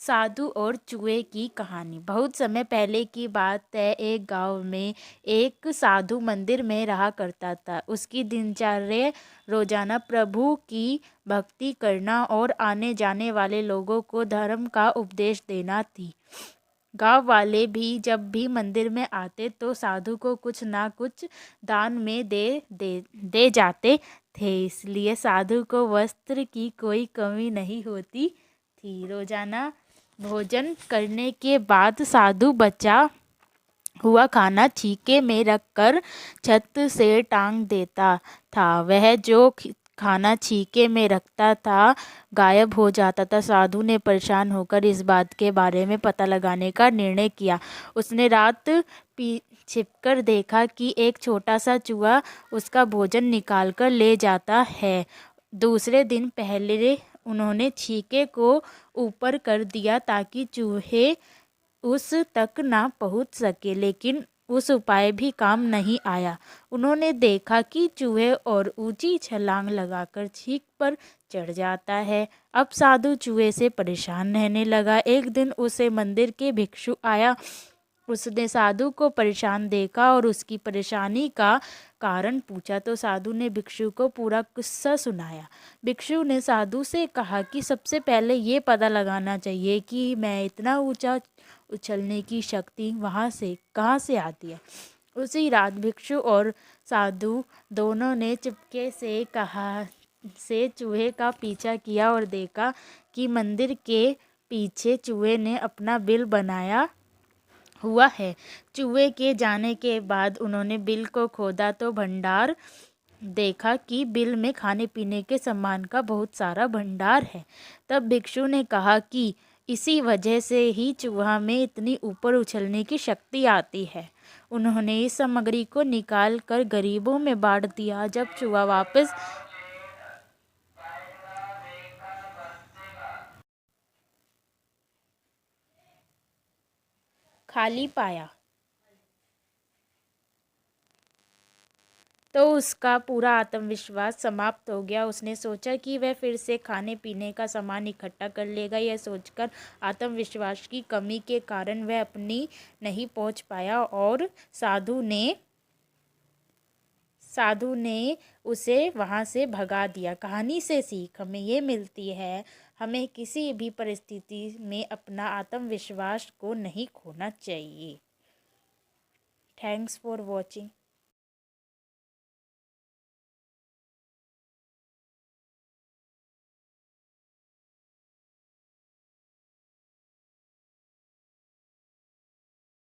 साधु और चूहे की कहानी। बहुत समय पहले की बात है। एक गांव में एक साधु मंदिर में रहा करता था। उसकी दिनचर्या रोजाना प्रभु की भक्ति करना और आने जाने वाले लोगों को धर्म का उपदेश देना थी। गांव वाले भी जब भी मंदिर में आते तो साधु को कुछ ना कुछ दान में दे जाते थे। इसलिए साधु को वस्त्र की कोई कमी नहीं होती थी। रोजाना भोजन करने के बाद साधु बचा हुआ खाना छीके में रखकर छत से टांग देता था। वह जो खाना छीके में रखता था गायब हो जाता था। साधु ने परेशान होकर इस बात के बारे में पता लगाने का निर्णय किया। उसने रात छिपकर देखा कि एक छोटा सा चूहा उसका भोजन निकाल कर ले जाता है। दूसरे दिन पहले उन्होंने छीके को ऊपर कर दिया ताकि चूहे उस तक ना पहुंच सके, लेकिन उस उपाय भी काम नहीं आया। उन्होंने देखा कि चूहे और ऊंची छलांग लगाकर छीक पर चढ़ जाता है। अब साधु चूहे से परेशान रहने लगा। एक दिन उसे मंदिर के भिक्षु आया। उसने साधु को परेशान देखा और उसकी परेशानी का कारण पूछा तो साधु ने भिक्षु को पूरा किस्सा सुनाया। भिक्षु ने साधु से कहा कि सबसे पहले ये पता लगाना चाहिए कि मैं इतना ऊंचा उछलने की शक्ति कहाँ से आती है। उसी रात भिक्षु और साधु दोनों ने चुपके से चूहे का पीछा किया और देखा कि मंदिर के पीछे चूहे ने अपना बिल बनाया हुआ है। चूहे के जाने के बाद उन्होंने बिल को खोदा तो भंडार देखा कि बिल में खाने पीने के सामान का बहुत सारा भंडार है। तब भिक्षु ने कहा कि इसी वजह से ही चूहा में इतनी ऊपर उछलने की शक्ति आती है। उन्होंने इस सामग्री को निकाल कर गरीबों में बांट दिया। जब चूहा वापस खाली पाया तो उसका पूरा आत्मविश्वास समाप्त हो गया। उसने सोचा कि वह फिर से खाने पीने का सामान इकट्ठा कर लेगा। यह सोचकर आत्मविश्वास की कमी के कारण वह अपनी नहीं पहुंच पाया और साधु ने उसे वहां से भगा दिया। कहानी से सीख हमें ये मिलती है, हमें किसी भी परिस्थिति में अपना आत्मविश्वास को नहीं खोना चाहिए। Thanks for watching.